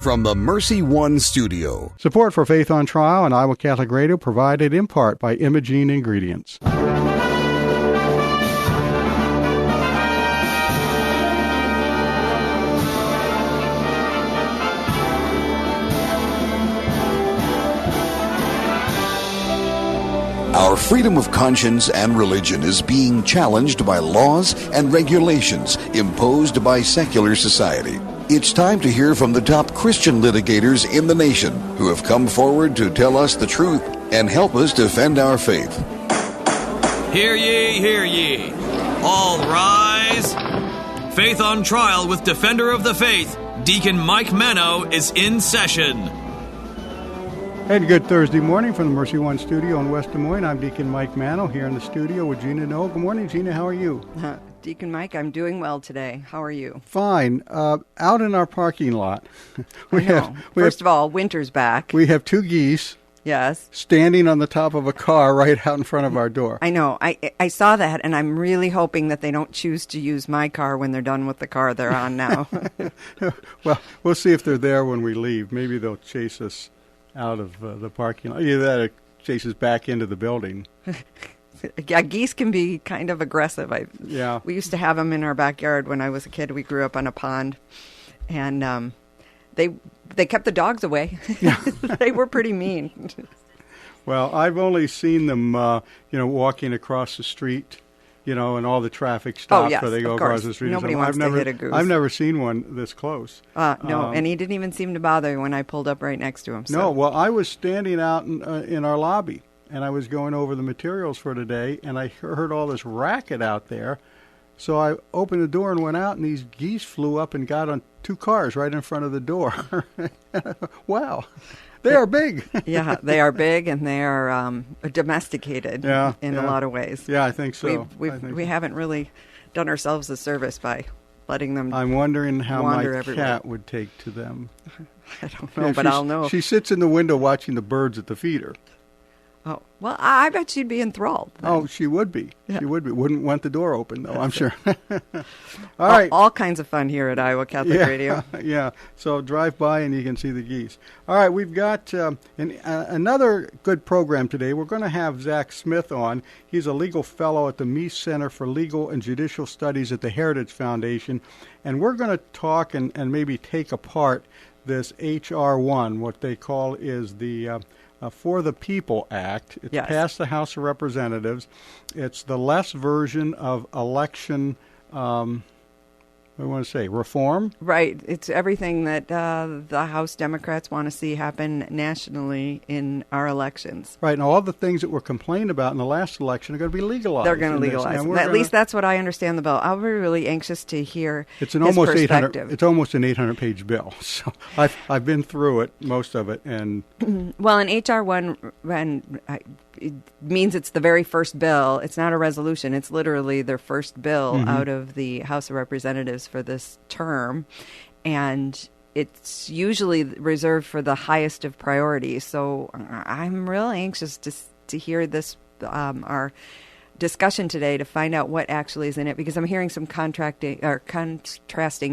from the Mercy One studio. Support for Faith on Trial and Iowa Catholic Radio provided in part by Imogene Ingredients. Our freedom of conscience and religion is being challenged by laws and regulations imposed by secular society. It's time to hear from the top Christian litigators in the nation who have come forward to tell us the truth and help us defend our faith. Hear ye, hear ye. All rise. Faith on Trial with Defender of the Faith, Deacon Mike Manno, is in session. And good Thursday morning from the Mercy One studio in West Des Moines. I'm Deacon Mike Manno here in the studio with Gina and Noll. Good morning, Gina. How are you? Deacon Mike, I'm doing well today. How are you? Fine. Out in our parking lot. First of all, winter's back. We have two geese. Yes. Standing on the top of a car right out in front of our door. I know. I saw that, and I'm really hoping that they don't choose to use my car when they're done with the car they're on now. Well, we'll see if they're there when we leave. Maybe they'll chase us out of the parking lot. Either that or chase us back into the building. Yeah, geese can be kind of aggressive. Yeah. We used to have them in our backyard when I was a kid. We grew up on a pond, and they kept the dogs away. Yeah. They were pretty mean. Well, I've only seen them, walking across the street, and all the traffic stops where they go across the street. Nobody wants to hit a goose. I've never seen one this close. No, and he didn't even seem to bother when I pulled up right next to him. So. No, well, I was standing out in our lobby, and I was going over the materials for today, and I heard all this racket out there. So I opened the door and went out, and these geese flew up and got on two cars right in front of the door. Wow. They are big. Yeah, they are big, and they are domesticated in a lot of ways. Yeah, I think so. We haven't really done ourselves a service by letting them I'm wondering how my everywhere. Cat would take to them. I don't know, but I'll know. She sits in the window watching the birds at the feeder. Oh, well, I bet she'd be enthralled. Then. Oh, she would be. Yeah. She would be. Wouldn't want the door open, though, I'm sure. All right. All kinds of fun here at Iowa Catholic Radio. Yeah, so drive by and you can see the geese. All right, we've got another good program today. We're going to have Zack Smith on. He's a legal fellow at the Meese Center for Legal and Judicial Studies at the Heritage Foundation. And we're going to talk and maybe take apart this HR1, what they call is the For the People Act. It's passed the House of Representatives. It's the less version of election, reform? Right. It's everything that the House Democrats want to see happen nationally in our elections. Right. And all the things that were complained about in the last election are going to be legalized. They're going to legalize. At least that's what I understand the bill. I'll be really anxious to hear his perspective. It's almost an 800-page bill. So I've been through it, most of it. And well, in HR1, it means it's the very first bill. It's not a resolution. It's literally their first bill out of the House of Representatives for this term. And it's usually reserved for the highest of priorities. So I'm real anxious to hear this, our discussion today, to find out what actually is in it, because I'm hearing some contrasting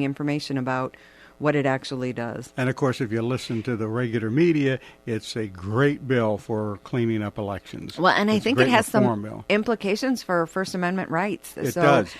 information about what it actually does. And, of course, if you listen to the regular media, it's a great bill for cleaning up elections. Well, and I think it has some implications for First Amendment rights. It does.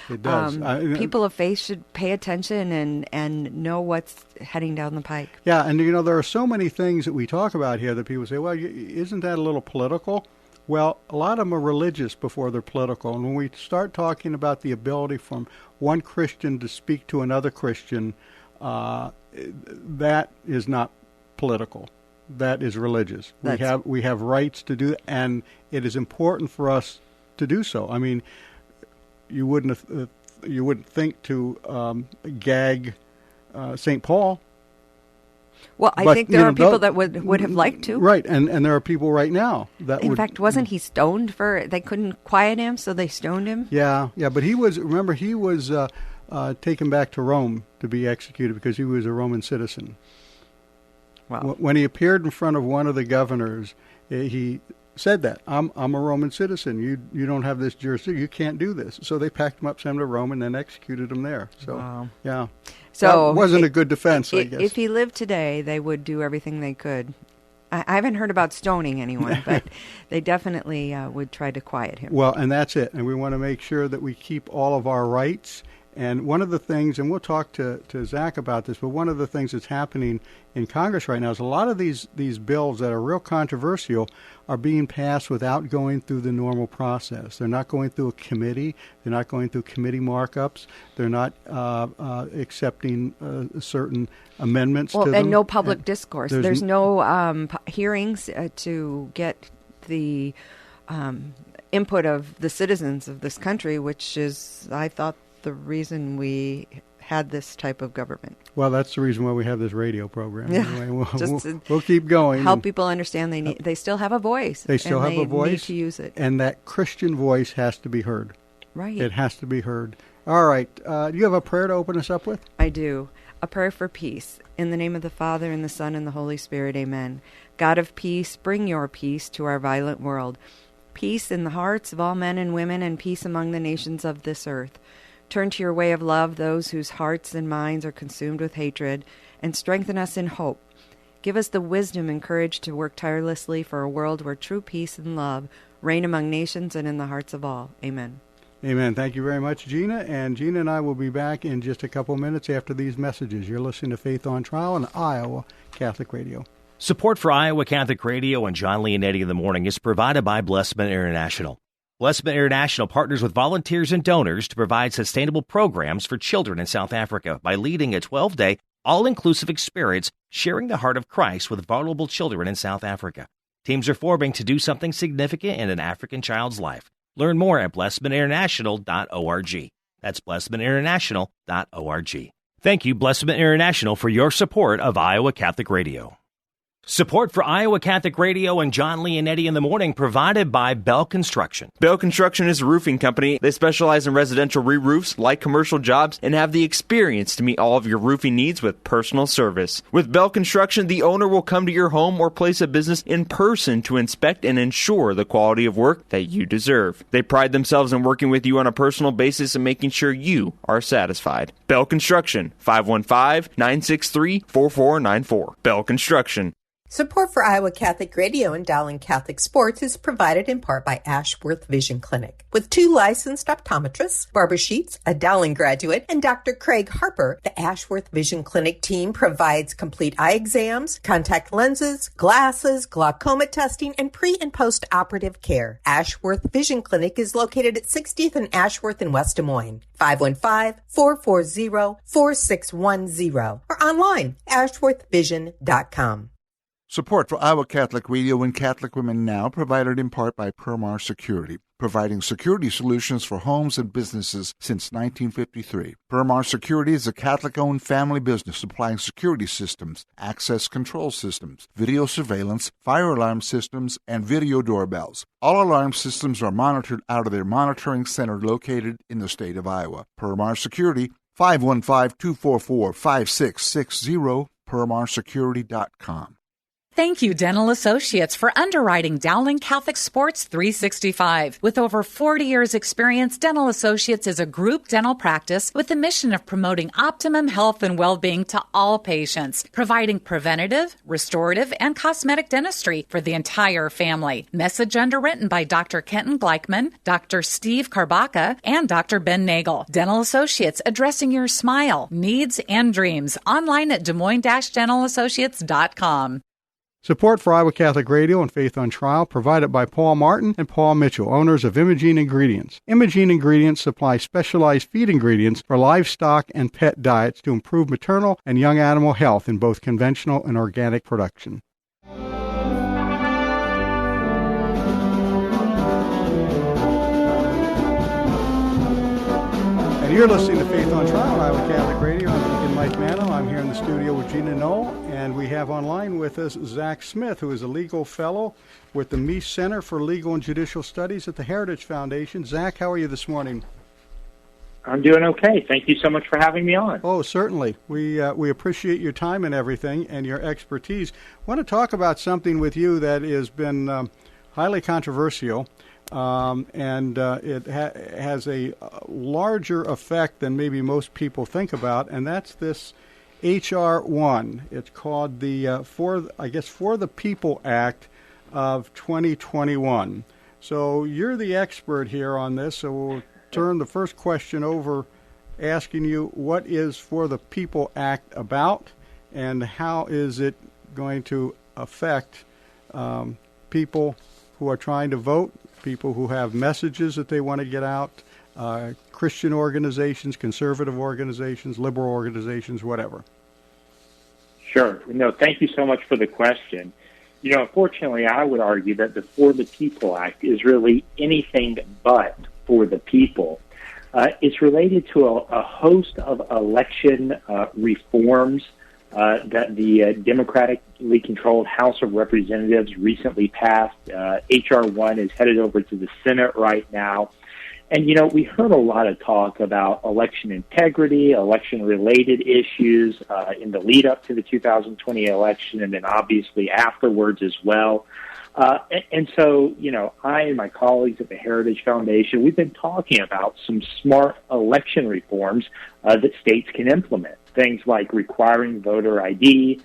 People of faith should pay attention and know what's heading down the pike. Yeah, and, there are so many things that we talk about here that people say, well, isn't that a little political? Well, a lot of them are religious before they're political. And when we start talking about the ability from one Christian to speak to another Christian, that is not political. That is religious. We have rights to do that, and it is important for us to do so. I mean, you wouldn't think to gag St. Paul. Well, I think there are people that would have liked to. Right, and there are people right now that In fact, wasn't he stoned they couldn't quiet him, so they stoned him? Yeah, but he was taken back to Rome to be executed because he was a Roman citizen. Wow. When he appeared in front of one of the governors, he said that. I'm a Roman citizen. You don't have this jurisdiction. You can't do this. So they packed him up, sent him to Rome, and then executed him there. So, wow. Yeah. So that wasn't a good defense, I guess. If he lived today, they would do everything they could. I haven't heard about stoning anyone, but they definitely would try to quiet him. Well, and that's it. And we want to make sure that we keep all of our rights. And one of the things, and we'll talk to Zack about this, but one of the things that's happening in Congress right now is a lot of these bills that are real controversial are being passed without going through the normal process. They're not going through a committee. They're not going through committee markups. They're not accepting certain amendments to them. And no public discourse. There's no hearings to get the input of the citizens of this country, which is, I thought, the reason we had this type of government. Well, that's the reason why we have this radio program. Yeah, anyway, we'll keep going. Help people understand they still have a voice. They still have a voice. They need to use it. And that Christian voice has to be heard. Right. It has to be heard. All right. Do you have a prayer to open us up with? I do. A prayer for peace. In the name of the Father, and the Son, and the Holy Spirit, amen. God of peace, bring your peace to our violent world. Peace in the hearts of all men and women, and peace among the nations of this earth. Turn to your way of love those whose hearts and minds are consumed with hatred, and strengthen us in hope. Give us the wisdom and courage to work tirelessly for a world where true peace and love reign among nations and in the hearts of all. Amen. Amen. Thank you very much, Gina. And Gina and I will be back in just a couple minutes after these messages. You're listening to Faith on Trial on Iowa Catholic Radio. Support for Iowa Catholic Radio and John Leonetti in the Morning is provided by Blessman International. Blessman International partners with volunteers and donors to provide sustainable programs for children in South Africa by leading a 12-day, all-inclusive experience sharing the heart of Christ with vulnerable children in South Africa. Teams are forming to do something significant in an African child's life. Learn more at blessmaninternational.org. That's blessmaninternational.org. Thank you, Blessman International, for your support of Iowa Catholic Radio. Support for Iowa Catholic Radio and John Leonetti in the Morning provided by Bell Construction. Bell Construction is a roofing company. They specialize in residential re-roofs, like commercial jobs, and have the experience to meet all of your roofing needs with personal service. With Bell Construction, the owner will come to your home or place of business in person to inspect and ensure the quality of work that you deserve. They pride themselves in working with you on a personal basis and making sure you are satisfied. Bell Construction, 515-963-4494. Bell Construction. Support for Iowa Catholic Radio and Dowling Catholic Sports is provided in part by Ashworth Vision Clinic. With 2 licensed optometrists, Barbara Sheets, a Dowling graduate, and Dr. Craig Harper, the Ashworth Vision Clinic team provides complete eye exams, contact lenses, glasses, glaucoma testing, and pre- and post-operative care. Ashworth Vision Clinic is located at 60th and Ashworth in West Des Moines. 515-440-4610 or online, ashworthvision.com. Support for Iowa Catholic Radio and Catholic Women Now provided in part by Marr Security, providing security solutions for homes and businesses since 1953. Marr Security is a Catholic-owned family business supplying security systems, access control systems, video surveillance, fire alarm systems, and video doorbells. All alarm systems are monitored out of their monitoring center located in the state of Iowa. Marr Security, 515-244-5660, permarsecurity.com. Thank you, Dental Associates, for underwriting Dowling Catholic Sports 365. With over 40 years' experience, Dental Associates is a group dental practice with the mission of promoting optimum health and well-being to all patients, providing preventative, restorative, and cosmetic dentistry for the entire family. Message underwritten by Dr. Kenton Gleichman, Dr. Steve Karbaka, and Dr. Ben Nagel. Dental Associates, addressing your smile, needs, and dreams. Online at DesMoines-DentalAssociates.com. Support for Iowa Catholic Radio and Faith on Trial provided by Paul Martin and Paul Mitchell, owners of Imogene Ingredients. Imogene Ingredients supply specialized feed ingredients for livestock and pet diets to improve maternal and young animal health in both conventional and organic production. And you're listening to Faith on Trial on Iowa Catholic Radio. I'm Deacon Mike Manno. I'm here in the studio with Gina Noll, and we have online with us Zack Smith, who is a legal fellow with the Meese Center for Legal and Judicial Studies at the Heritage Foundation. Zack, how are you this morning? I'm doing okay. Thank you so much for having me on. Oh, certainly. We appreciate your time and everything and your expertise. I want to talk about something with you that has been highly controversial, and it has a larger effect than maybe most people think about, and that's this HR1. It's called the For the People Act of 2021. So you're the expert here on this, so we'll turn the first question over asking you what is For the People Act about and how is it going to affect people who are trying to vote, people who have messages that they want to get out, Christian organizations, conservative organizations, liberal organizations, whatever. Sure. No, thank you so much for the question. Unfortunately, I would argue that the For the People Act is really anything but for the people. It's related to a host of election reforms that the democratically controlled House of Representatives recently passed. HR1 is headed over to the Senate right now. And, we heard a lot of talk about election integrity, election-related issues in the lead-up to the 2020 election, and then obviously afterwards as well. And so, I and my colleagues at the Heritage Foundation, we've been talking about some smart election reforms that states can implement. Things like requiring voter ID,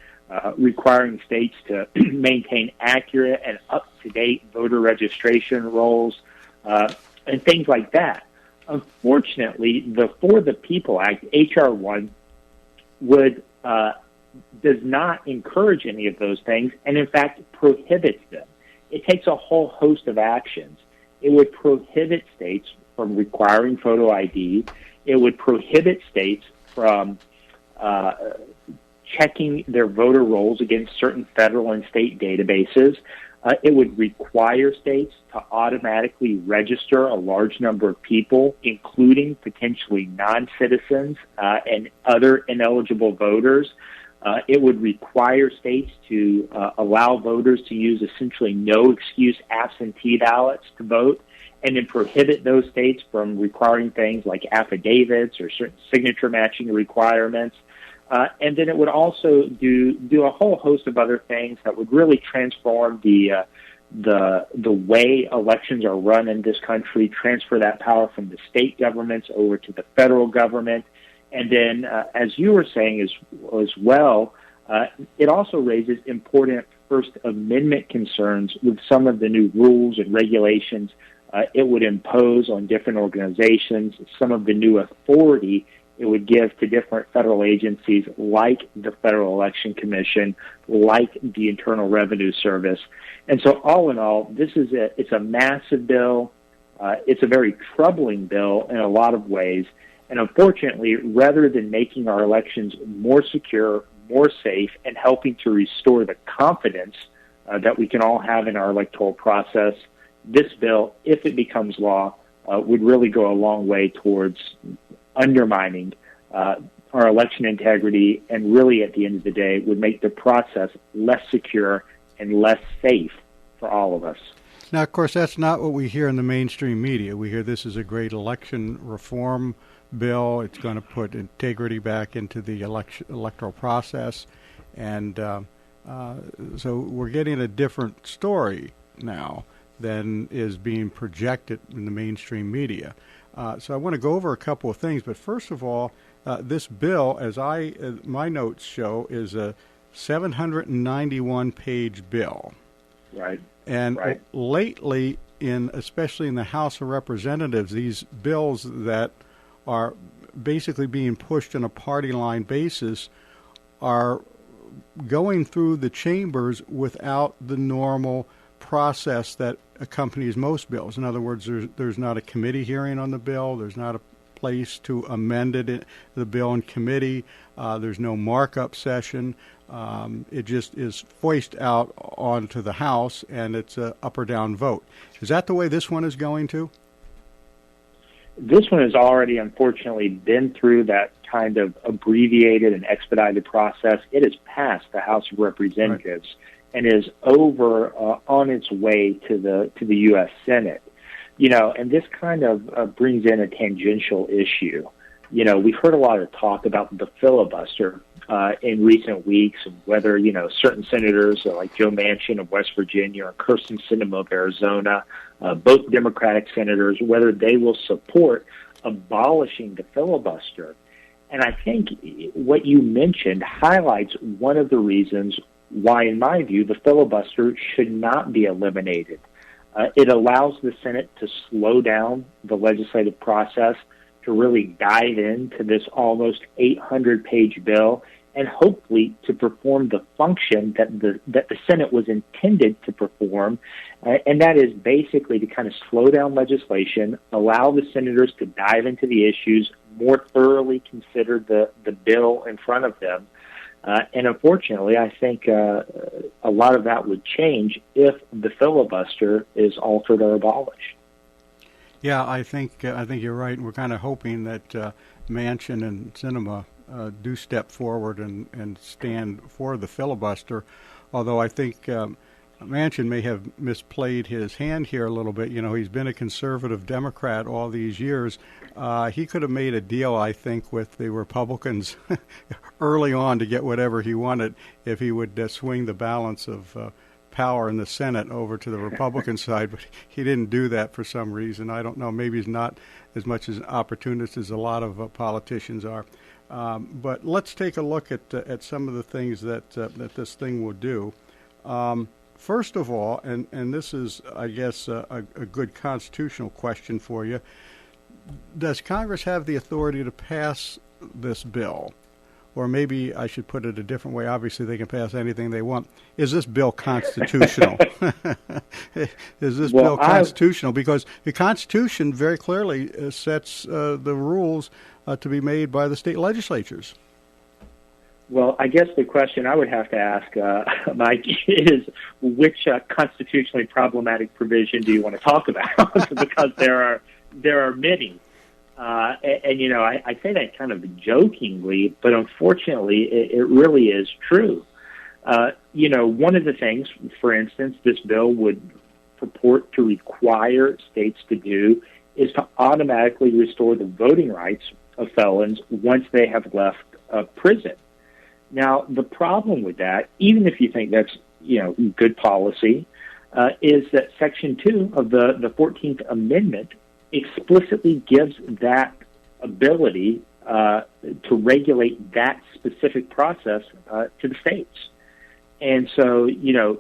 requiring states to maintain accurate and up-to-date voter registration rolls, and things like that. Unfortunately, the For the People Act, HR1, does not encourage any of those things, and in fact prohibits them. It takes a whole host of actions. It would prohibit states from requiring photo ID. It would prohibit states from checking their voter rolls against certain federal and state databases. It would require states to automatically register a large number of people, including potentially non-citizens and other ineligible voters. It would require states to allow voters to use essentially no-excuse absentee ballots to vote, and then prohibit those states from requiring things like affidavits or certain signature matching requirements. And then it would also do a whole host of other things that would really transform the way elections are run in this country, transfer that power from the state governments over to the federal government. And then, as you were saying as well, it also raises important First Amendment concerns with some of the new rules and regulations it would impose on different organizations, some of the new authority it would give to different federal agencies like the Federal Election Commission, like the Internal Revenue Service. And so all in all, it's a massive bill. It's a very troubling bill in a lot of ways. And unfortunately, rather than making our elections more secure, more safe, and helping to restore the confidence that we can all have in our electoral process, this bill, if it becomes law, would really go a long way towards undermining our election integrity, and really at the end of the day would make the process less secure and less safe for all of us. Now, of course, that's not what we hear in the mainstream media. We hear this is a great election reform bill. It's going to put integrity back into the electoral process. And so we're getting a different story now than is being projected in the mainstream media. So I want to go over a couple of things. But first of all, this bill, as my notes show, is a 791-page bill. Right. And lately, especially in the House of Representatives, these bills that are basically being pushed on a party line basis are going through the chambers without the normal process that accompanies most bills. In other words, there's not a committee hearing on the bill. There's not a place to amend the bill in committee. There's no markup session. It just is foisted out onto the House, and it's a up or down vote. Is that the way this one is going to? This one has already, unfortunately, been through that kind of abbreviated and expedited process. It has passed the House of Representatives and is over on its way to the U.S. Senate. And this kind of brings in a tangential issue. We've heard a lot of talk about the filibuster in recent weeks, whether, certain senators like Joe Manchin of West Virginia or Kirsten Sinema of Arizona, both Democratic senators, whether they will support abolishing the filibuster. And I think what you mentioned highlights one of the reasons why, in my view, the filibuster should not be eliminated. It allows the Senate to slow down the legislative process, to really dive into this almost 800-page bill, and hopefully to perform the function that the Senate was intended to perform, and that is basically to kind of slow down legislation, allow the senators to dive into the issues, more thoroughly consider the bill in front of them. And unfortunately, I think a lot of that would change if the filibuster is altered or abolished. Yeah, I think you're right. And we're kind of hoping that Manchin and Sinema do step forward and stand for the filibuster. Although I think Manchin may have misplayed his hand here a little bit. He's been a conservative Democrat all these years. He could have made a deal, I think, with the Republicans early on to get whatever he wanted if he would swing the balance of power in the Senate over to the Republican side, but he didn't do that for some reason. I don't know. Maybe he's not as much as an opportunist as a lot of politicians are. But let's take a look at some of the things that this thing will do. First of all, and this is, I guess, a good constitutional question for you, does Congress have the authority to pass this bill? Or maybe I should put it a different way. Obviously, they can pass anything they want. Is this bill constitutional? Is this bill constitutional? Because the Constitution very clearly sets the rules to be made by the state legislatures. Well, I guess the question I would have to ask, Mike, is which constitutionally problematic provision do you want to talk about? Because there are many. I say that kind of jokingly, but unfortunately, it really is true. One of the things, for instance, this bill would purport to require states to do is to automatically restore the voting rights of felons once they have left prison. Now, the problem with that, even if you think that's, good policy, is that Section 2 of the 14th Amendment explicitly gives that ability to regulate that specific process to the states. And so,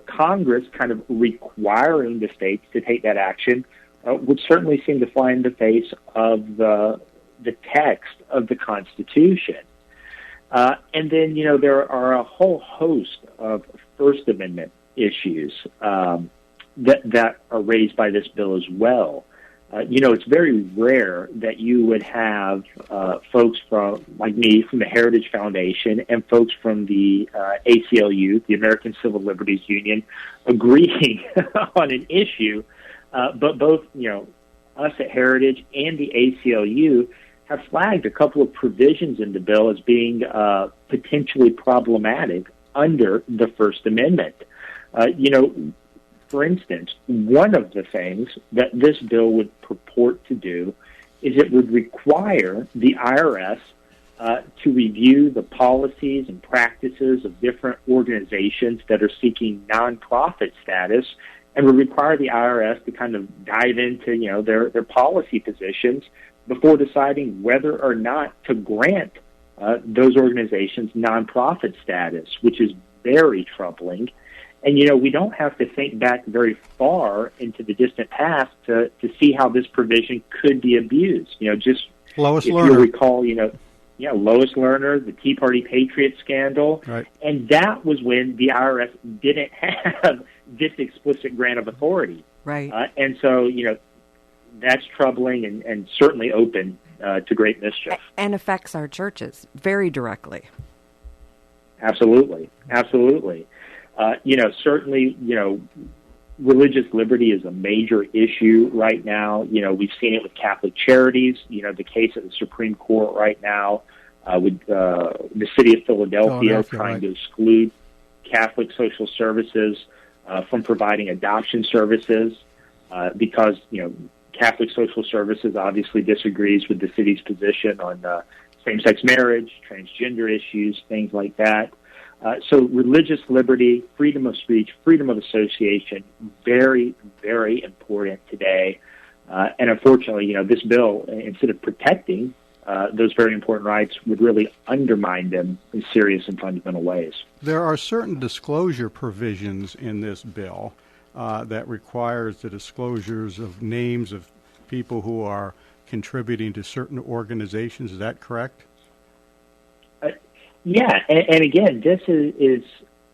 Congress kind of requiring the states to take that action would certainly seem to fly in the face of the text of the Constitution. And then, there are a whole host of First Amendment issues that are raised by this bill as well. It's very rare that you would have folks like me from the Heritage Foundation and folks from the ACLU, the American Civil Liberties Union, agreeing on an issue. But both, us at Heritage and the ACLU have flagged a couple of provisions in the bill as being potentially problematic under the First Amendment. For instance, one of the things that this bill would purport to do is it would require the IRS to review the policies and practices of different organizations that are seeking nonprofit status, and would require the IRS to kind of dive into, their policy positions before deciding whether or not to grant those organizations nonprofit status, which is very troubling. And, we don't have to think back very far into the distant past to see how this provision could be abused. Just Lois if Lerner. you recall, Lois Lerner, the Tea Party Patriot scandal. Right. And that was when the IRS didn't have this explicit grant of authority. Right. And so, that's troubling and certainly open to great mischief. And affects our churches very directly. Absolutely. Certainly, religious liberty is a major issue right now. We've seen it with Catholic Charities, the case at the Supreme Court right now with the city of Philadelphia trying to exclude Catholic social services from providing adoption services because, Catholic social services obviously disagrees with the city's position on same-sex marriage, transgender issues, things like that. So religious liberty, freedom of speech, freedom of association, very, very important today. And unfortunately, this bill, instead of protecting those very important rights, would really undermine them in serious and fundamental ways. There are certain disclosure provisions in this bill that requires the disclosures of names of people who are contributing to certain organizations. Is that correct? Yeah, and again, this is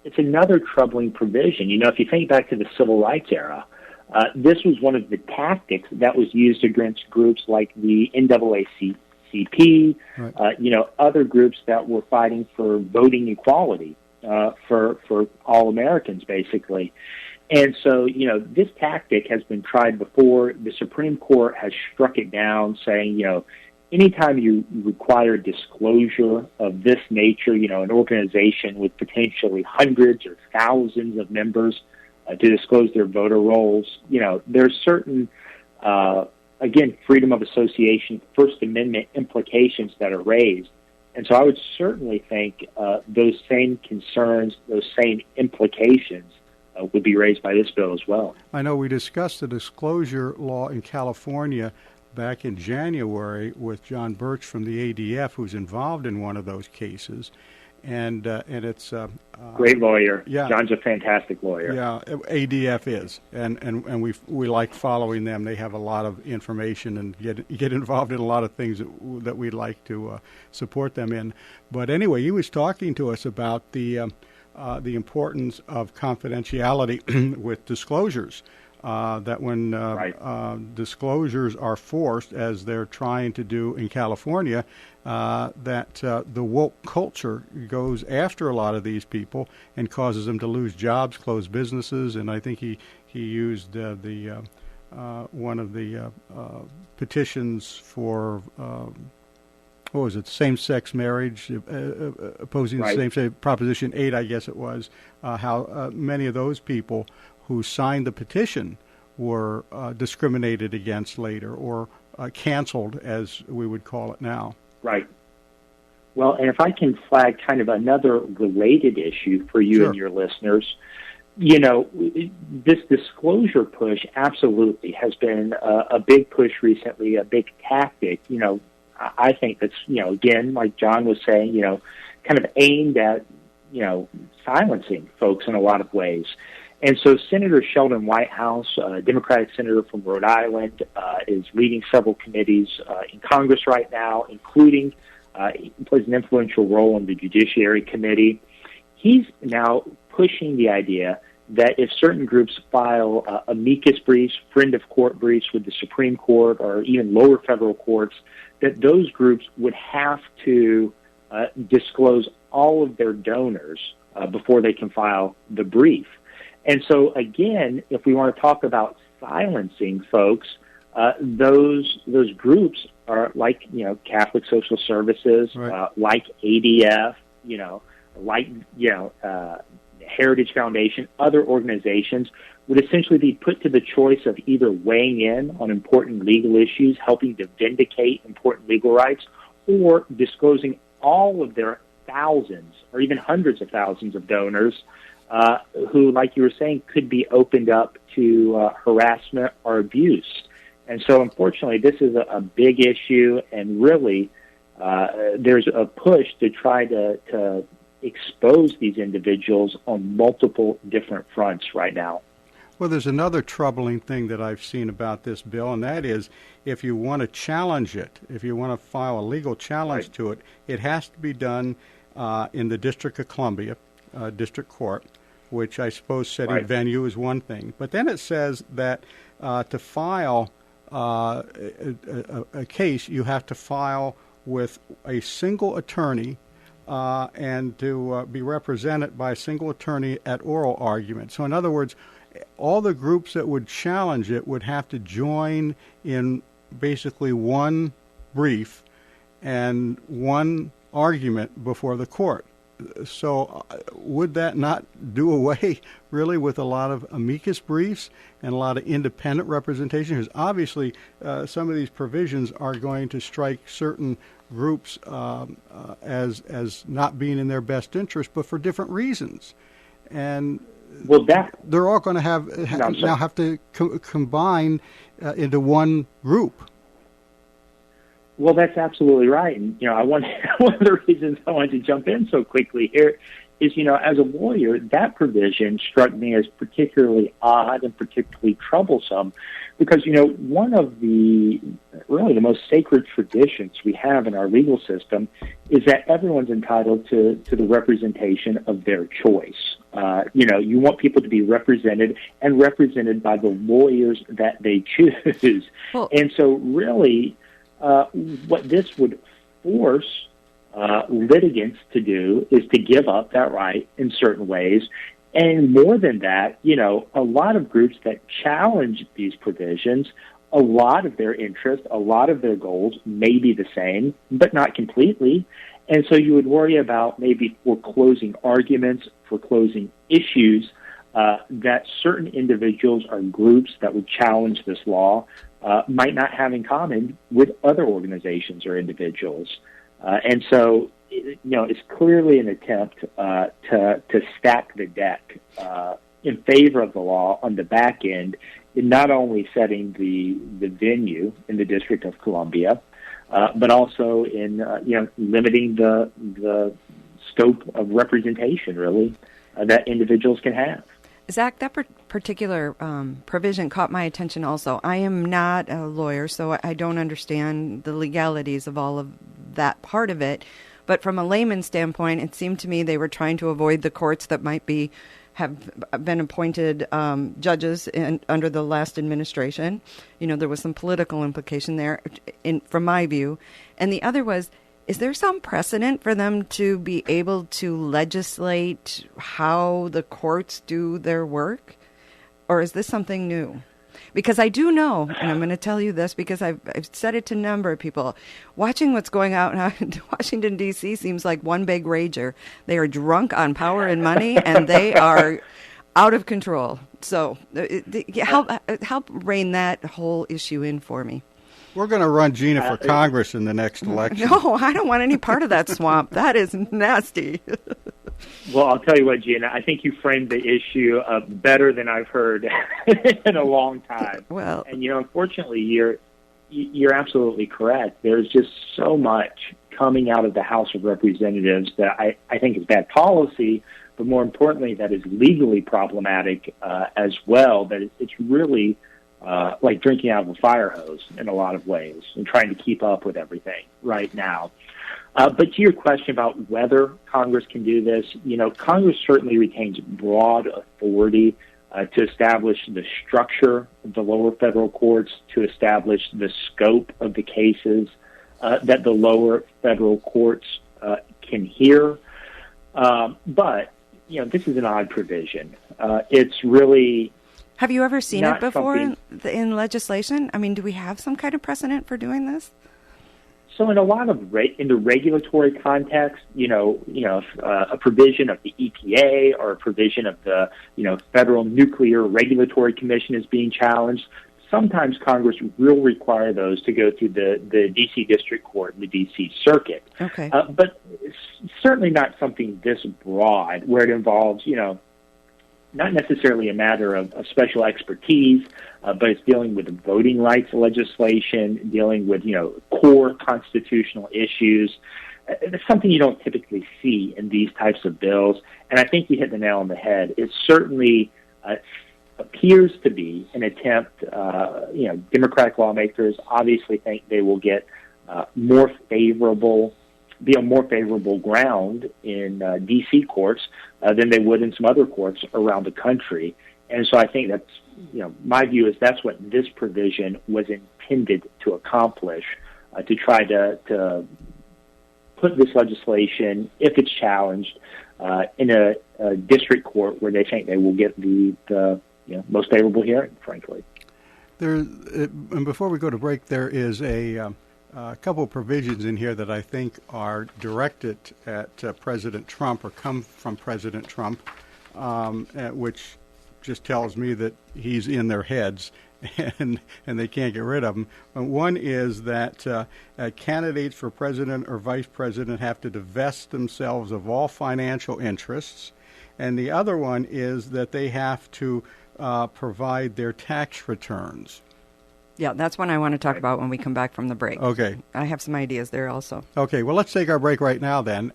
it's another troubling provision. If you think back to the Civil Rights era, this was one of the tactics that was used against groups like the NAACP, right. Other groups that were fighting for voting equality for all Americans, basically. And so, this tactic has been tried before. The Supreme Court has struck it down, saying, anytime you require disclosure of this nature, an organization with potentially hundreds or thousands of members to disclose their voter rolls, there's certain, again, freedom of association, First Amendment implications that are raised. And so I would certainly think those same concerns, those same implications would be raised by this bill as well. I know we discussed the disclosure law in California back in January with John Birch from the ADF, who's involved in one of those cases, and it's great lawyer. Yeah, John's a fantastic lawyer. Yeah, ADF is, and we like following them. They have a lot of information and get involved in a lot of things that we'd like to support them in. But anyway, he was talking to us about the importance of confidentiality with disclosures. That when disclosures are forced, as they're trying to do in California, that the woke culture goes after a lot of these people and causes them to lose jobs, close businesses. And I think he used one of the petitions for what was it, same-sex marriage, opposing the same-sex, Proposition 8, I guess it was, how many of those people who signed the petition were discriminated against later or canceled, as we would call it now. Right. Well, and if I can flag kind of another related issue for you and your listeners, this disclosure push absolutely has been a big push recently, a big tactic, I think that's, again, like John was saying, kind of aimed at, silencing folks in a lot of ways. And so Senator Sheldon Whitehouse, a Democratic senator from Rhode Island, is leading several committees in Congress right now, including he plays an influential role in the Judiciary Committee. He's now pushing the idea that if certain groups file amicus briefs, friend of court briefs with the Supreme Court or even lower federal courts, that those groups would have to disclose all of their donors before they can file the brief. And so, again, if we want to talk about silencing folks, those groups are like, Catholic Social Services, like ADF, like, Heritage Foundation, other organizations would essentially be put to the choice of either weighing in on important legal issues, helping to vindicate important legal rights, or disclosing all of their thousands or even hundreds of thousands of donors who, like you were saying, could be opened up to harassment or abuse. And so, unfortunately, this is a big issue, and really there's a push to try to expose these individuals on multiple different fronts right now. Well, there's another troubling thing that I've seen about this bill, and that is if you want to challenge it, if you want to file a legal challenge to it, it has to be done in the District of Columbia, District Court, which I suppose setting venue is one thing. But then it says that to file a case, you have to file with a single attorney and to be represented by a single attorney at oral argument. So in other words, all the groups that would challenge it would have to join in basically one brief and one argument before the court. So would that not do away really with a lot of amicus briefs and a lot of independent representation? Because obviously some of these provisions are going to strike certain groups as not being in their best interest, but for different reasons. And they're all going to have to combine into one group. Well, that's absolutely right. And, one of the reasons I wanted to jump in so quickly here is, as a lawyer, that provision struck me as particularly odd and particularly troublesome because, one of the most sacred traditions we have in our legal system is that everyone's entitled to the representation of their choice. You want people to be represented and represented by the lawyers that they choose. Well, and so really what this would force litigants to do is to give up that right in certain ways. And more than that, a lot of groups that challenge these provisions, a lot of their interests, a lot of their goals may be the same, but not completely. And so you would worry about maybe foreclosing arguments, foreclosing issues that certain individuals or groups that would challenge this law might not have in common with other organizations or individuals. And so, it's clearly an attempt to stack the deck in favor of the law on the back end, in not only setting the venue in the District of Columbia, but also in limiting the scope of representation, really, that individuals can have. Zach, that particular provision caught my attention also. I am not a lawyer, so I don't understand the legalities of all of that part of it. But from a layman's standpoint, it seemed to me they were trying to avoid the courts that might have been appointed judges under the last administration. There was some political implication there, from my view. And the other was, is there some precedent for them to be able to legislate how the courts do their work? Or is this something new? Because I do know, and I'm going to tell you this because I've said it to a number of people, watching what's going on in Washington, D.C. seems like one big rager. They are drunk on power and money, and they are out of control. So help rein that whole issue in for me. We're going to run Gina for Congress in the next election. No, I don't want any part of that swamp. That is nasty. Well, I'll tell you what, Gina, I think you framed the issue better than I've heard in a long time. Well, and unfortunately, you're absolutely correct. There's just so much coming out of the House of Representatives that I think is bad policy, but more importantly, that is legally problematic as well. That it's really like drinking out of a fire hose in a lot of ways and trying to keep up with everything right now. But to your question about whether Congress can do this, Congress certainly retains broad authority to establish the structure of the lower federal courts, to establish the scope of the cases that the lower federal courts can hear. But, this is an odd provision. It's really... Have you ever seen it before in legislation? I mean, do we have some kind of precedent for doing this? So in a lot of in the regulatory context, a provision of the EPA or a provision of the, Federal Nuclear Regulatory Commission is being challenged, sometimes Congress will require those to go through the D.C. District Court and the D.C. Circuit. Okay. But it's certainly not something this broad where it involves, not necessarily a matter of special expertise, but it's dealing with voting rights legislation, dealing with, core constitutional issues. It's something you don't typically see in these types of bills. And I think you hit the nail on the head. It certainly appears to be an attempt, Democratic lawmakers obviously think they will get be on more favorable ground in D.C. courts than they would in some other courts around the country. And so I think that's, my view is that's what this provision was intended to accomplish, to try to put this legislation, if it's challenged, in a district court where they think they will get the most favorable hearing, frankly. And before we go to break, there is a couple of provisions in here that I think are directed at President Trump or come from President Trump, which just tells me that he's in their heads. and they can't get rid of them. One is that candidates for president or vice president have to divest themselves of all financial interests. And the other one is that they have to provide their tax returns. Yeah, that's one I want to talk about when we come back from the break. Okay. I have some ideas there also. Okay, well, let's take our break right now then.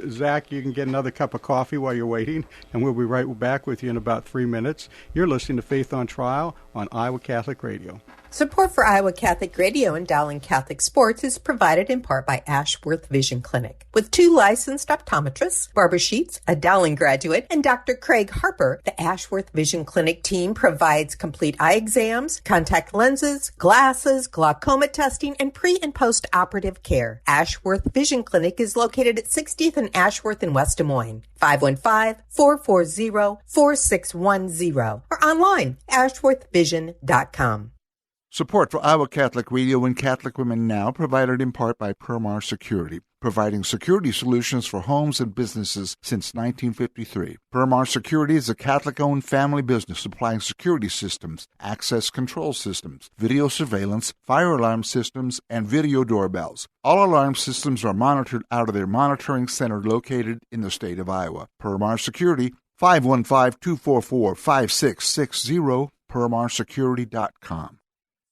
Zach, you can get another cup of coffee while you're waiting, and we'll be right back with you in about 3 minutes. You're listening to Faith on Trial on Iowa Catholic Radio. Support for Iowa Catholic Radio and Dowling Catholic Sports is provided in part by Ashworth Vision Clinic. With 2 licensed optometrists, Barbara Sheets, a Dowling graduate, and Dr. Craig Harper, the Ashworth Vision Clinic team provides complete eye exams, contact lenses, glasses, glaucoma testing, and pre- and post-operative care. Ashworth Vision Clinic is located at 60th and Ashworth in West Des Moines. 515-440-4610 or online, ashworthvision.com. Support for Iowa Catholic Radio and Catholic Women Now provided in part by Marr Security, providing security solutions for homes and businesses since 1953. Marr Security is a Catholic-owned family business supplying security systems, access control systems, video surveillance, fire alarm systems, and video doorbells. All alarm systems are monitored out of their monitoring center located in the state of Iowa. Marr Security, 515-244-5660, permarsecurity.com.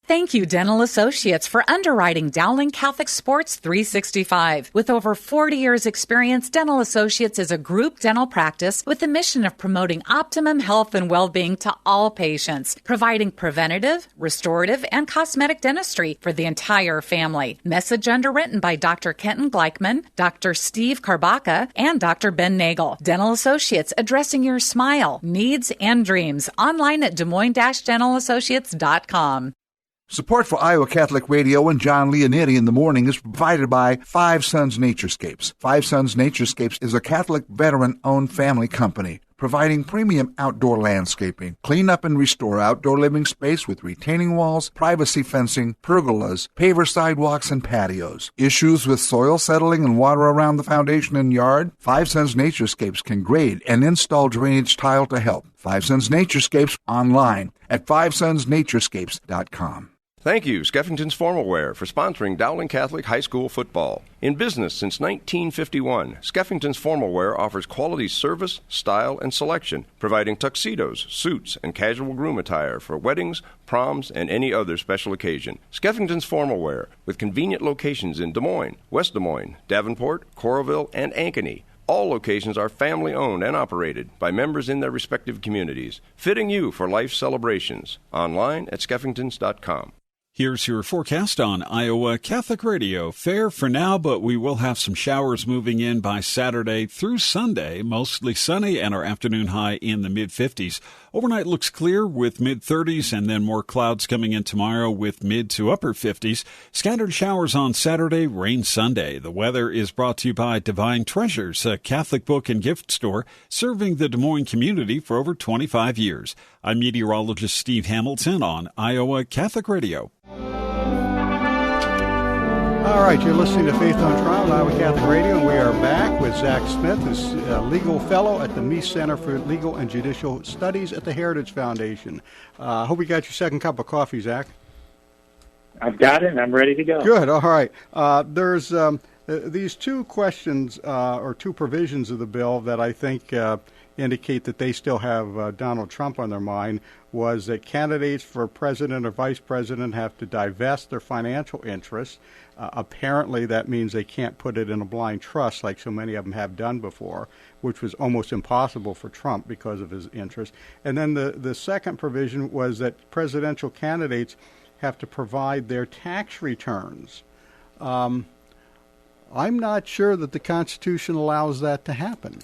Thank you, Dental Associates, for underwriting Dowling Catholic Sports 365. With over 40 years' experience, Dental Associates is a group dental practice with the mission of promoting optimum health and well-being to all patients, providing preventative, restorative, and cosmetic dentistry for the entire family. Message underwritten by Dr. Kenton Gleichman, Dr. Steve Karbaka, and Dr. Ben Nagel. Dental Associates, addressing your smile, needs, and dreams. Online at DesMoines-DentalAssociates.com. Support for Iowa Catholic Radio and John Leonetti in the morning is provided by Five Sons Naturescapes. Five Sons Naturescapes is a Catholic veteran-owned family company providing premium outdoor landscaping, clean up and restore outdoor living space with retaining walls, privacy fencing, pergolas, paver sidewalks, and patios. Issues with soil settling and water around the foundation and yard? Five Sons Naturescapes can grade and install drainage tile to help. Five Sons Naturescapes online at fivesonsnaturescapes.com. Thank you, Skeffington's Formal Wear, for sponsoring Dowling Catholic High School football. In business since 1951, Skeffington's Formal Wear offers quality service, style, and selection, providing tuxedos, suits, and casual groom attire for weddings, proms, and any other special occasion. Skeffington's Formal Wear, with convenient locations in Des Moines, West Des Moines, Davenport, Coralville, and Ankeny. All locations are family-owned and operated by members in their respective communities, fitting you for life celebrations. Online at skeffingtons.com. Here's your forecast on Iowa Catholic Radio. Fair for now, but we will have some showers moving in by Saturday through Sunday. Mostly sunny and our afternoon high in the mid-50s. Overnight looks clear with mid-30s and then more clouds coming in tomorrow with mid to upper 50s. Scattered showers on Saturday, rain Sunday. The weather is brought to you by Divine Treasures, a Catholic book and gift store serving the Des Moines community for over 25 years. I'm meteorologist Steve Hamilton on Iowa Catholic Radio. All right, you're listening to Faith on Trial on Iowa Catholic Radio, and we are back with Zack Smith, who's a legal fellow at the Meese Center for Legal and Judicial Studies at the Heritage Foundation. I hope you got your second cup of coffee, Zack. I've got it, and I'm ready to go. Good, all right. There's these two questions or two provisions of the bill that I think indicate that they still have Donald Trump on their mind, was that candidates for president or vice president have to divest their financial interests. Apparently that means they can't put it in a blind trust like so many of them have done before, which was almost impossible for Trump because of his interest. And then the second provision was that presidential candidates have to provide their tax returns. I'm not sure that the Constitution allows that to happen.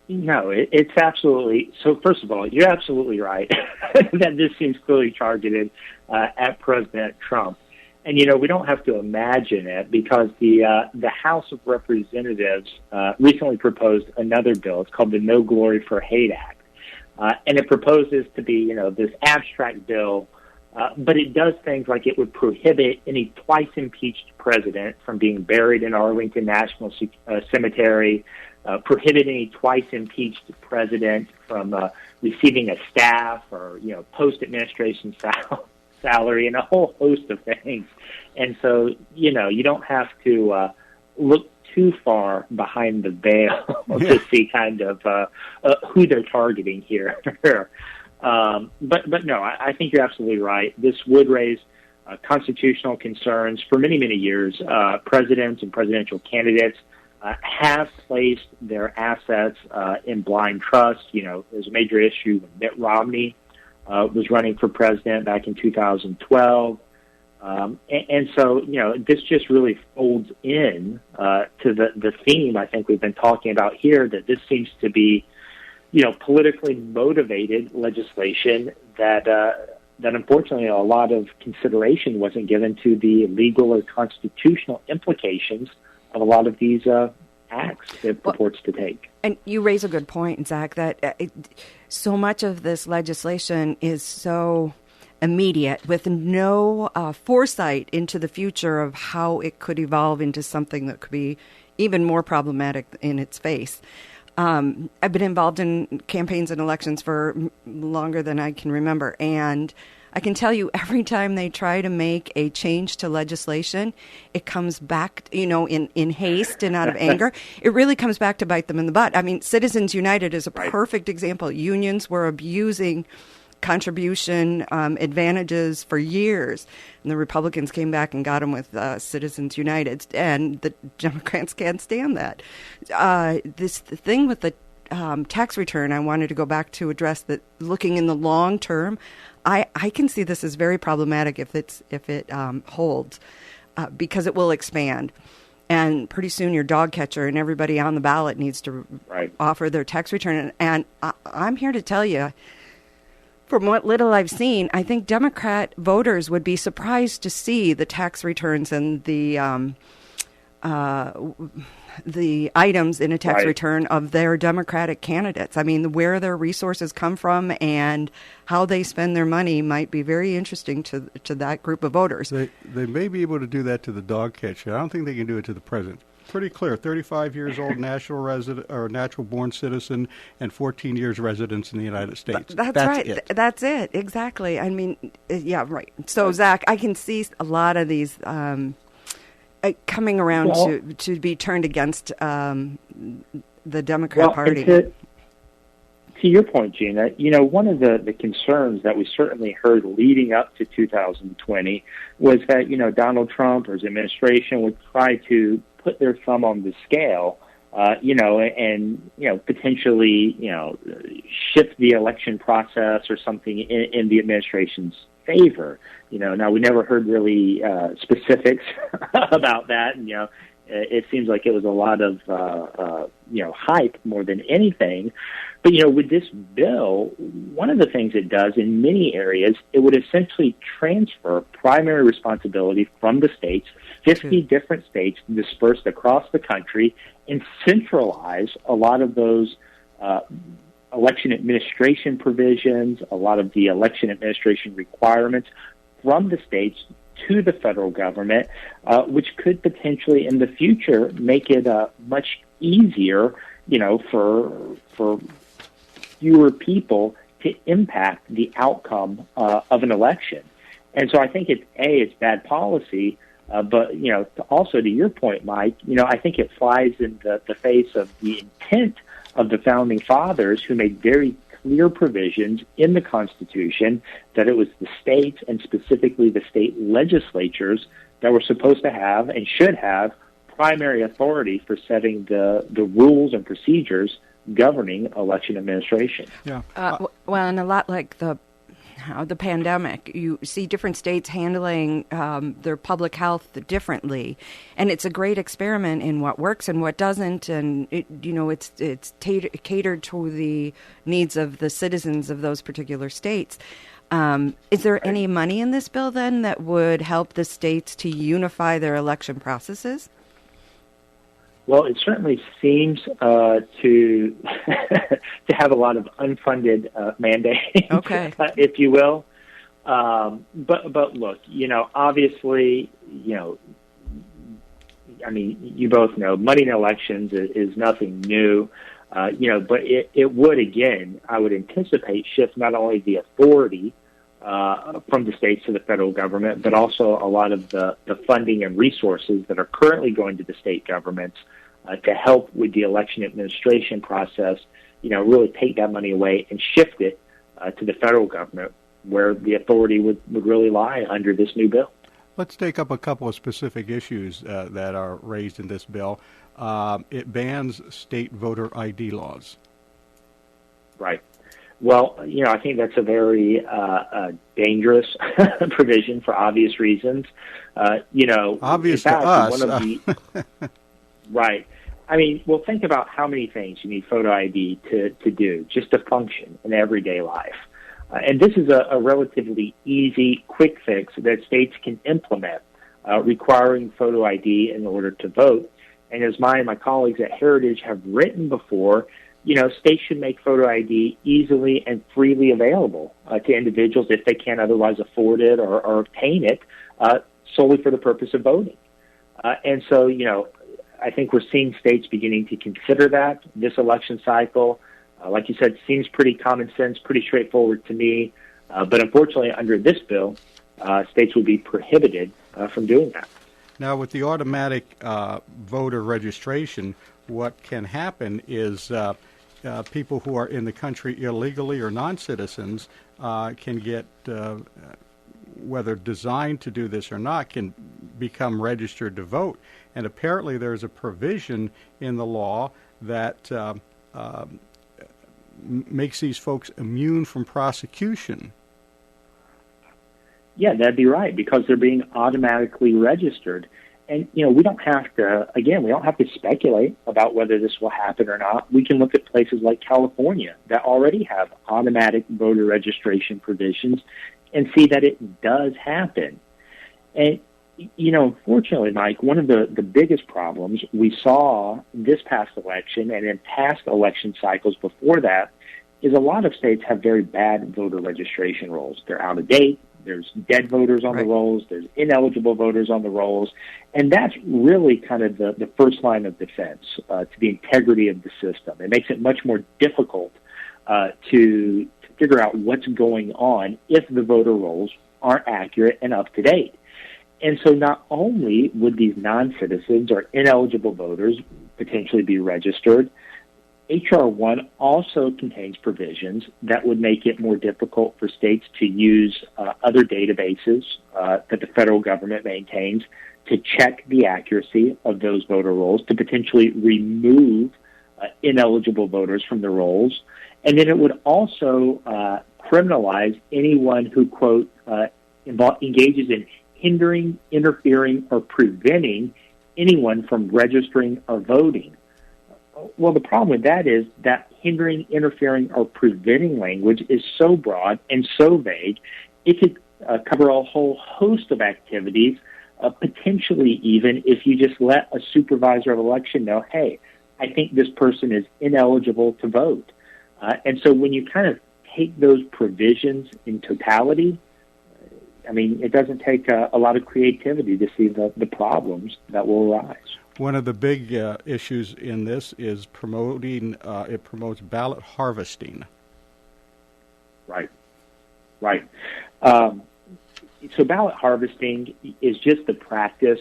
No, it's absolutely. So first of all, you're absolutely right that this seems clearly targeted at President Trump. And, we don't have to imagine it because the House of Representatives recently proposed another bill. It's called the No Glory for Hate Act. And it proposes to be, this abstract bill, but it does things like it would prohibit any twice impeached president from being buried in Arlington National Cemetery. prohibit any twice impeached president from receiving a staff or post-administration salary and a whole host of things. And so you don't have to look too far behind the veil to see kind of who they're targeting here. But no, I think you're absolutely right. This would raise constitutional concerns. For many, many years, presidents and presidential candidates have placed their assets in blind trust. There's a major issue when Mitt Romney was running for president back in 2012. And so, this just really folds in to the theme I think we've been talking about here, that this seems to be, politically motivated legislation that unfortunately a lot of consideration wasn't given to the legal or constitutional implications of a lot of these acts it purports to take. And you raise a good point, Zach, that so much of this legislation is so immediate, with no foresight into the future of how it could evolve into something that could be even more problematic in its face. I've been involved in campaigns and elections for longer than I can remember, and I can tell you every time they try to make a change to legislation, it comes back, in haste and out of anger. It really comes back to bite them in the butt. I mean, Citizens United is a perfect example. Unions were abusing contribution advantages for years, and the Republicans came back and got them with Citizens United, and the Democrats can't stand that. This thing with the tax return, I wanted to go back to address that. Looking in the long term, I can see this as very problematic if it holds, because it will expand. And pretty soon your dog catcher and everybody on the ballot needs to offer their tax return. And I'm here to tell you, from what little I've seen, I think Democrat voters would be surprised to see the tax returns and the items in a tax return of their Democratic candidates. I mean, where their resources come from and how they spend their money might be very interesting to that group of voters. They may be able to do that to the dog catcher. I don't think they can do it to the president. Pretty clear, 35 years old, natural resident or natural-born citizen, and 14 years residence in the United States. That's right. That's it. Exactly. I mean, yeah, right. So, Zach, I can see a lot of these coming around to be turned against the Democrat Party. To your point, Gina, one of the concerns that we certainly heard leading up to 2020 was that, Donald Trump or his administration would try to put their thumb on the scale, and potentially, shift the election process or something in the administration's favor. Now we never heard really specifics about that, and it seems like it was a lot of hype more than anything. But with this bill, one of the things it does in many areas, it would essentially transfer primary responsibility from the states, 50 different states dispersed across the country, and centralize a lot of those election administration provisions, a lot of the election administration requirements from the states to the federal government, which could potentially in the future make it much easier, for fewer people to impact the outcome of an election. And so I think it's bad policy, but also to your point, Mike, I think it flies in the face of the intent of the founding fathers, who made very clear provisions in the Constitution that it was the states, and specifically the state legislatures, that were supposed to have and should have primary authority for setting the rules and procedures governing election administration. Yeah. Well, and a lot like the pandemic, you see different states handling their public health differently, and it's a great experiment in what works and what doesn't, and it's catered to the needs of the citizens of those particular states. Is there any money in this bill then that would help the states to unify their election processes? Well, it certainly seems to have a lot of unfunded mandates, if you will. But look, obviously, I mean, you both know money in elections is nothing new, but it would, again, I would anticipate, shift not only the authority from the states to the federal government, but also a lot of the funding and resources that are currently going to the state governments to help with the election administration process, really take that money away and shift it to the federal government, where the authority would really lie under this new bill. Let's take up a couple of specific issues that are raised in this bill. It bans state voter ID laws. Right. Well, I think that's a very dangerous provision for obvious reasons. Obvious in fact, to us. One of the, right. I mean, well, think about how many things you need photo ID to do just to function in everyday life. And this is a relatively easy, quick fix that states can implement, requiring photo ID in order to vote. And as my colleagues at Heritage have written before, states should make photo ID easily and freely available to individuals if they can't otherwise afford it or obtain it solely for the purpose of voting. And so, I think we're seeing states beginning to consider that this election cycle. Like you said, seems pretty common sense, pretty straightforward to me. But unfortunately, under this bill, states would be prohibited from doing that. Now, with the automatic voter registration, what can happen is people who are in the country illegally or non-citizens can get, whether designed to do this or not, can become registered to vote. And apparently there's a provision in the law that makes these folks immune from prosecution. Yeah, that'd be right, because they're being automatically registered. And, we don't have to speculate about whether this will happen or not. We can look at places like California that already have automatic voter registration provisions and see that it does happen. And, unfortunately, Mike, one of the biggest problems we saw this past election and in past election cycles before that is a lot of states have very bad voter registration rolls. They're out of date. There's dead voters on the rolls. There's ineligible voters on the rolls. And that's really kind of the first line of defense to the integrity of the system. It makes it much more difficult to figure out what's going on if the voter rolls aren't accurate and up to date. And so not only would these non-citizens or ineligible voters potentially be registered, HR1 also contains provisions that would make it more difficult for states to use other databases that the federal government maintains to check the accuracy of those voter rolls, to potentially remove ineligible voters from the rolls. And then it would also criminalize anyone who, quote, engages in hindering, interfering, or preventing anyone from registering or voting. Well, the problem with that is that hindering, interfering, or preventing language is so broad and so vague, it could cover a whole host of activities, potentially even if you just let a supervisor of election know, hey, I think this person is ineligible to vote. And so when you kind of take those provisions in totality, I mean, it doesn't take a lot of creativity to see the problems that will arise. One of the big issues in this is it promotes ballot harvesting. Right. So ballot harvesting is just the practice.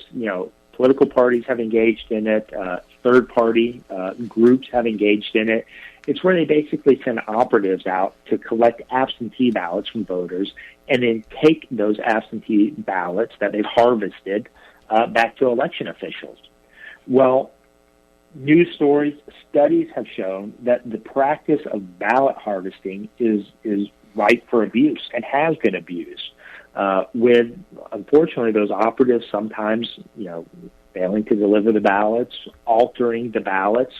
Political parties have engaged in it. Third-party groups have engaged in it. It's where they basically send operatives out to collect absentee ballots from voters and then take those absentee ballots that they've harvested back to election officials. Well, news stories, studies have shown that the practice of ballot harvesting is ripe for abuse and has been abused. With, unfortunately, those operatives sometimes, failing to deliver the ballots, altering the ballots.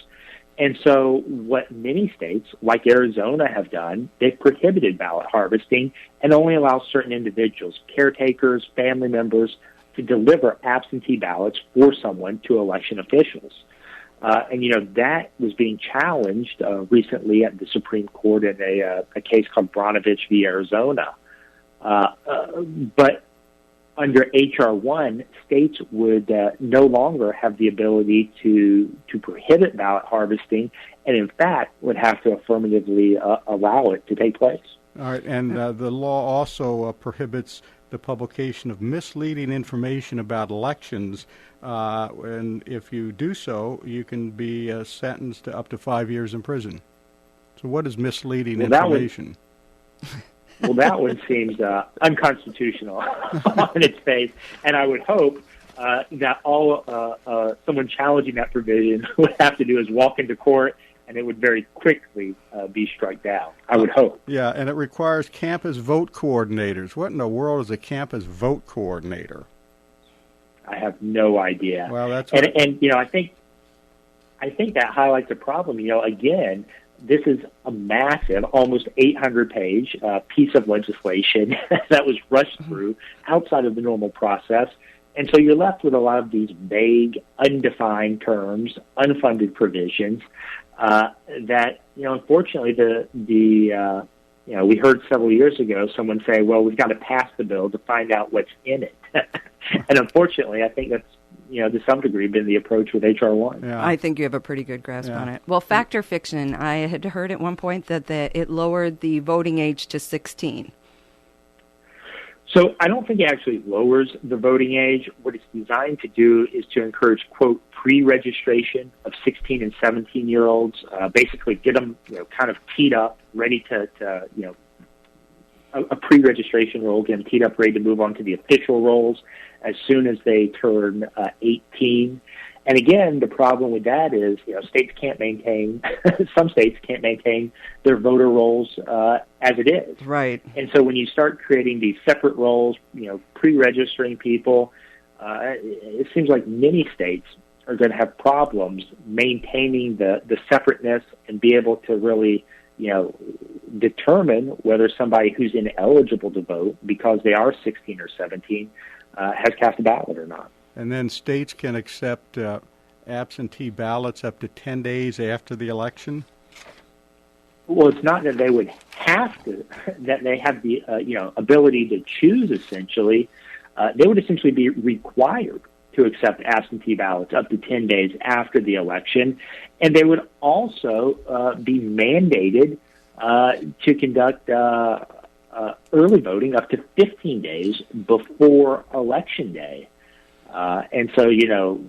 And so what many states, like Arizona, have done, they've prohibited ballot harvesting and only allow certain individuals, caretakers, family members, to deliver absentee ballots for someone to election officials. And that was being challenged recently at the Supreme Court in a case called Branovich v. Arizona. But under HR1, states would no longer have the ability to prohibit ballot harvesting, and in fact would have to affirmatively allow it to take place. All right, and the law also prohibits the publication of misleading information about elections, and if you do so, you can be sentenced to up to 5 years in prison. So what is misleading information? That one seems unconstitutional on its face, and I would hope that all someone challenging that provision would have to do is walk into court, and it would very quickly be struck down. I would hope. Yeah, and it requires campus vote coordinators. What in the world is a campus vote coordinator? I have no idea. Well, that's and you know, I think that highlights a problem. You know, again, this is a massive, almost 800-page piece of legislation that was rushed through outside of the normal process. And so you're left with a lot of these vague, undefined terms, unfunded provisions that, you know, unfortunately, we heard several years ago someone say, well, we've got to pass the bill to find out what's in it. And unfortunately, I think that's, you know, to some degree been the approach with HR1. Yeah. I think you have a pretty good grasp on it. Well, fact or fiction, I had heard at one point that it lowered the voting age to 16. So I don't think it actually lowers the voting age. What it's designed to do is to encourage, quote, pre-registration of 16 and 17-year-olds, basically get them, you know, kind of teed up, ready to you know, a pre-registration roll, get them teed up, ready to move on to the official rolls as soon as they turn 18. And again, the problem with that is, you know, states can't maintain, some states can't maintain their voter rolls as it is. Right. And so when you start creating these separate rolls, you know, pre-registering people, it seems like many states are going to have problems maintaining the separateness and be able to really, you know, determine whether somebody who's ineligible to vote because they are 16 or 17 has cast a ballot or not. And then states can accept absentee ballots up to 10 days after the election? Well, it's not that they would have to, that they have the you know, ability to choose, essentially. They would essentially be required to accept absentee ballots up to 10 days after the election. And they would also be mandated to conduct early voting up to 15 days before Election Day. And so, you know,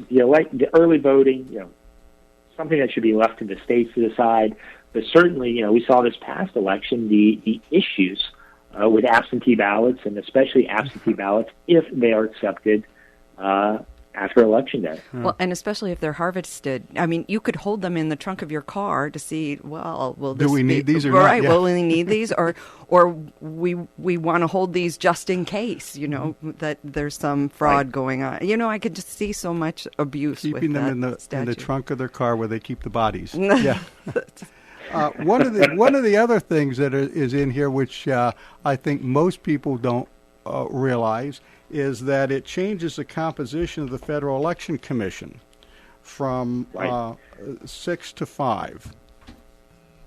the early voting, you know, something that should be left to the states to decide. But certainly, you know, we saw this past election, the issues with absentee ballots, and especially absentee ballots if they are accepted after Election Day. Well, and especially if they're harvested. I mean, you could hold them in the trunk of your car to see, well, will this do we need these or right, not? Yeah. Will we need these? Or we want to hold these just in case, you know, that there's some fraud going on. You know, I could just see so much abuse keeping with them that in the trunk of their car where they keep the bodies. Yeah. One of the other things that is in here, which I think most people don't realize, is that it changes the composition of the Federal Election Commission from 6 to 5,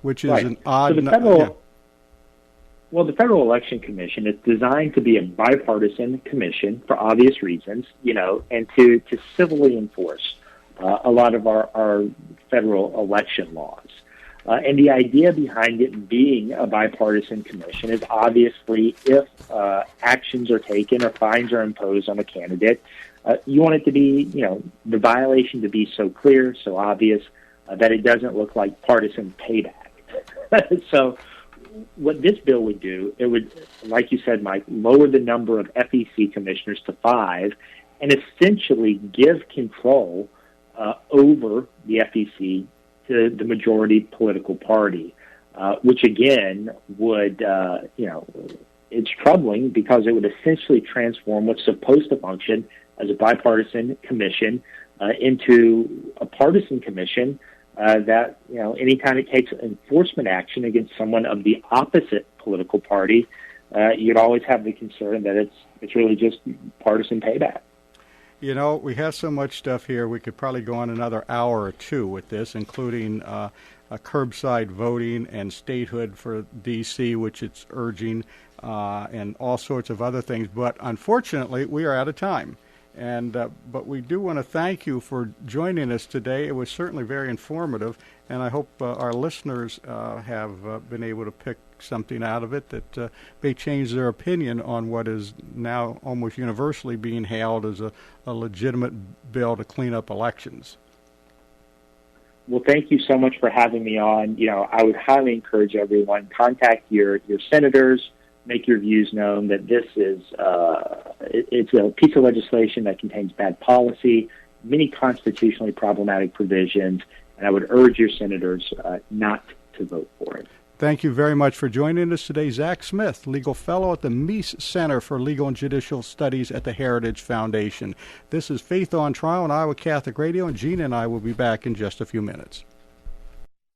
which is an odd... So the Federal Election Commission is designed to be a bipartisan commission for obvious reasons, you know, and to civilly enforce a lot of our federal election laws. And the idea behind it being a bipartisan commission is obviously if actions are taken or fines are imposed on a candidate, you want it to be, you know, the violation to be so clear, so obvious, that it doesn't look like partisan payback. So what this bill would do, it would, like you said, Mike, lower the number of FEC commissioners to 5 and essentially give control over the FEC to the majority political party, which again would, you know, it's troubling because it would essentially transform what's supposed to function as a bipartisan commission into a partisan commission that, you know, anytime it takes enforcement action against someone of the opposite political party, you'd always have the concern that it's really just partisan payback. You know, we have so much stuff here, we could probably go on another hour or two with this, including curbside voting and statehood for D.C., which it's urging, and all sorts of other things. But unfortunately, we are out of time. And but we do want to thank you for joining us today. It was certainly very informative, and I hope our listeners have been able to pick something out of it that may change their opinion on what is now almost universally being hailed as a legitimate bill to clean up elections. Well, thank you so much for having me on. I would highly encourage everyone, contact your senators, make your views known that this is it's a piece of legislation that contains bad policy, many constitutionally problematic provisions, and I would urge your senators not to vote for it. Thank you very much for joining us today. Zack Smith, legal fellow at the Meese Center for Legal and Judicial Studies at the Heritage Foundation. This is Faith on Trial on Iowa Catholic Radio, and Gina and I will be back in just a few minutes.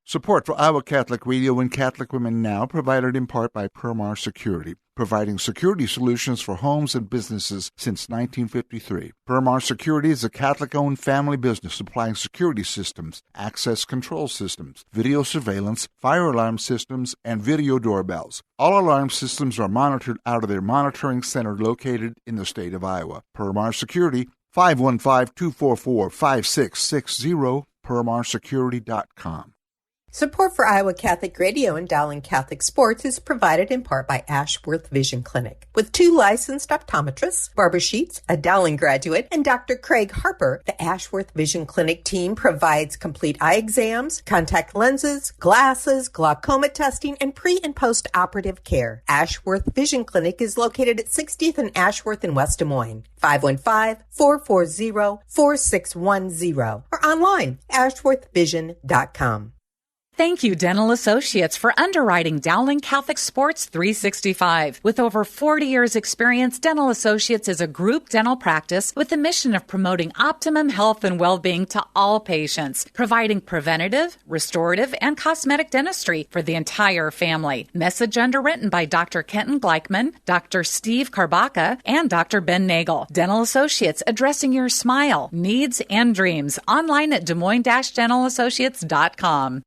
Support for Iowa Catholic Radio and Catholic Women Now provided in part by Marr Security, providing security solutions for homes and businesses since 1953. Marr Security is a Catholic-owned family business supplying security systems, access control systems, video surveillance, fire alarm systems, and video doorbells. All alarm systems are monitored out of their monitoring center located in the state of Iowa. Marr Security, 515-244-5660, permarsecurity.com. Support for Iowa Catholic Radio and Dowling Catholic Sports is provided in part by Ashworth Vision Clinic. With 2 licensed optometrists, Barbara Sheets, a Dowling graduate, and Dr. Craig Harper, the Ashworth Vision Clinic team provides complete eye exams, contact lenses, glasses, glaucoma testing, and pre- and post-operative care. Ashworth Vision Clinic is located at 60th and Ashworth in West Des Moines. 515-440-4610 or online, ashworthvision.com. Thank you, Dental Associates, for underwriting Dowling Catholic Sports 365. With over 40 years' experience, Dental Associates is a group dental practice with the mission of promoting optimum health and well-being to all patients, providing preventative, restorative, and cosmetic dentistry for the entire family. Message underwritten by Dr. Kenton Gleichman, Dr. Steve Karbaka, and Dr. Ben Nagel. Dental Associates, addressing your smile, needs, and dreams. Online at DesMoines-DentalAssociates.com.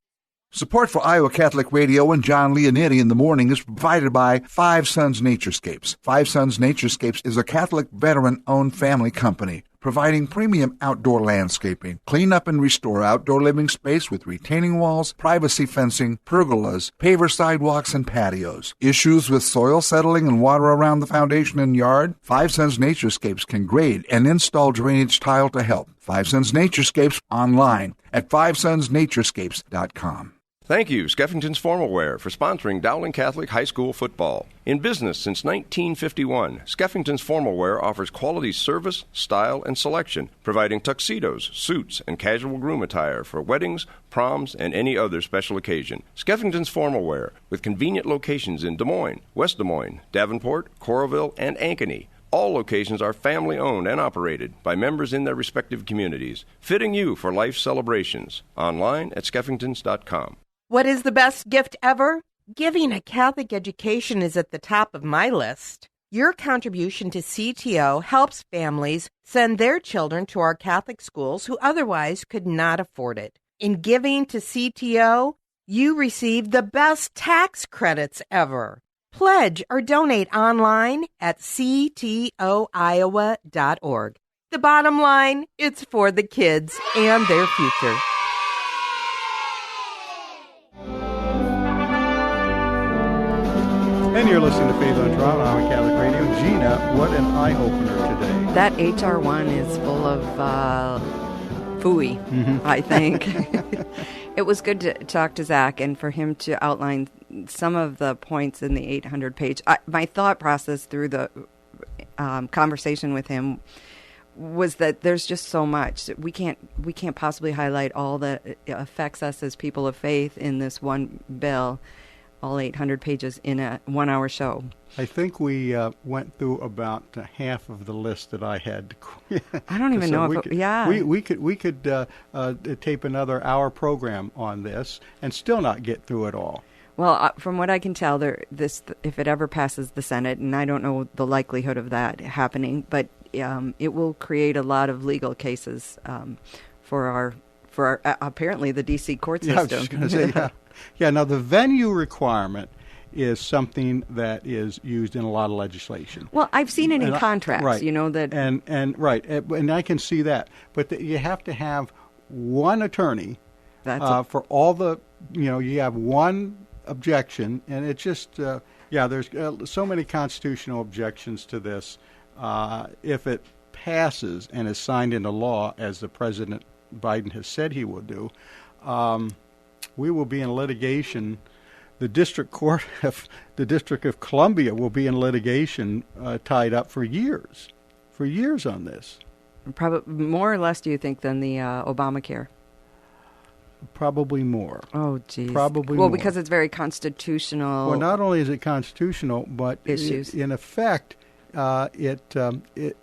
Support for Iowa Catholic Radio and John Leonetti in the morning is provided by Five Sons Naturescapes. Five Sons Naturescapes is a Catholic veteran-owned family company providing premium outdoor landscaping, clean up and restore outdoor living space with retaining walls, privacy fencing, pergolas, paver sidewalks, and patios. Issues with soil settling and water around the foundation and yard? Five Sons Naturescapes can grade and install drainage tile to help. Five Sons Naturescapes online at fivesonsnaturescapes.com. Thank you, Skeffington's Formal Wear, for sponsoring Dowling Catholic High School football. In business since 1951, Skeffington's Formal Wear offers quality service, style, and selection, providing tuxedos, suits, and casual groom attire for weddings, proms, and any other special occasion. Skeffington's Formal Wear, with convenient locations in Des Moines, West Des Moines, Davenport, Coralville, and Ankeny. All locations are family-owned and operated by members in their respective communities, fitting you for life celebrations. Online at skeffingtons.com. What is the best gift ever? Giving a Catholic education is at the top of my list. Your contribution to CTO helps families send their children to our Catholic schools who otherwise could not afford it. In giving to CTO, you receive the best tax credits ever. Pledge or donate online at ctoiowa.org. The bottom line, it's for the kids and their future. And you're listening to Faith on Trial on Iowa Catholic Radio. Gina, what an eye-opener today. That HR1 is full of phooey, I think. It was good to talk to Zack and for him to outline some of the points in the 800-page. My thought process through the conversation with him was that there's just so much. We can't possibly highlight all that affects us as people of faith in this one bill. All 800 pages in a 1-hour show. I think we went through about half of the list that I had. I don't even know if we could tape another hour program on this and still not get through it all. Well, from what I can tell, if it ever passes the Senate, and I don't know the likelihood of that happening, but it will create a lot of legal cases for our apparently the D.C. court system. I was just going to say, yeah. Now, the venue requirement is something that is used in a lot of legislation. Well, I've seen it in contracts, right. that... And I can see that. But you have to have one attorney for all the, you have one objection, and it's just, there's so many constitutional objections to this. If it passes and is signed into law, as the President Biden has said he will do, we will be in litigation. The District Court of the District of Columbia will be in litigation tied up for years on this. Probably more or less, do you think, than the Obamacare? Probably more. Oh, geez. Probably more. Well, because it's very constitutional. Well, not only is it constitutional, but issues. In effect, the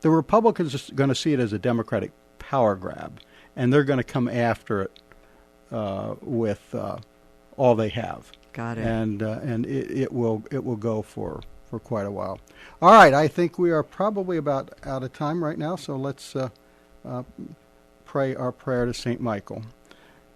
Republicans are going to see it as a Democratic power grab, and they're going to come after it with all they have. Got it. And it will go for quite a while. All right, I think we are probably about out of time right now, so let's pray our prayer to St. Michael.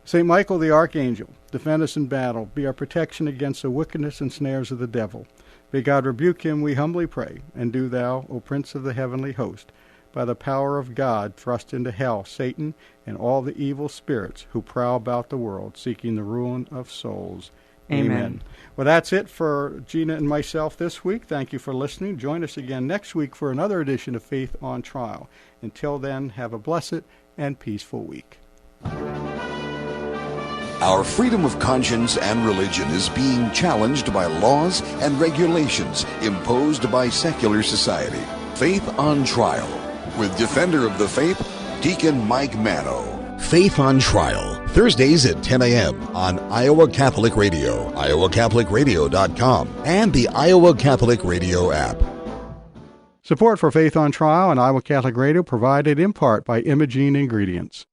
St. Michael the Archangel, defend us in battle, be our protection against the wickedness and snares of the devil. May God rebuke him, we humbly pray, and do thou, O Prince of the heavenly host, by the power of God, thrust into hell Satan and all the evil spirits who prowl about the world, seeking the ruin of souls. Amen. Well, that's it for Gina and myself this week. Thank you for listening. Join us again next week for another edition of Faith on Trial. Until then, have a blessed and peaceful week. Our freedom of conscience and religion is being challenged by laws and regulations imposed by secular society. Faith on Trial, with Defender of the Faith, Deacon Mike Manno. Faith on Trial, Thursdays at 10 a.m. on Iowa Catholic Radio, iowacatholicradio.com, and the Iowa Catholic Radio app. Support for Faith on Trial and Iowa Catholic Radio provided in part by Imogene Ingredients.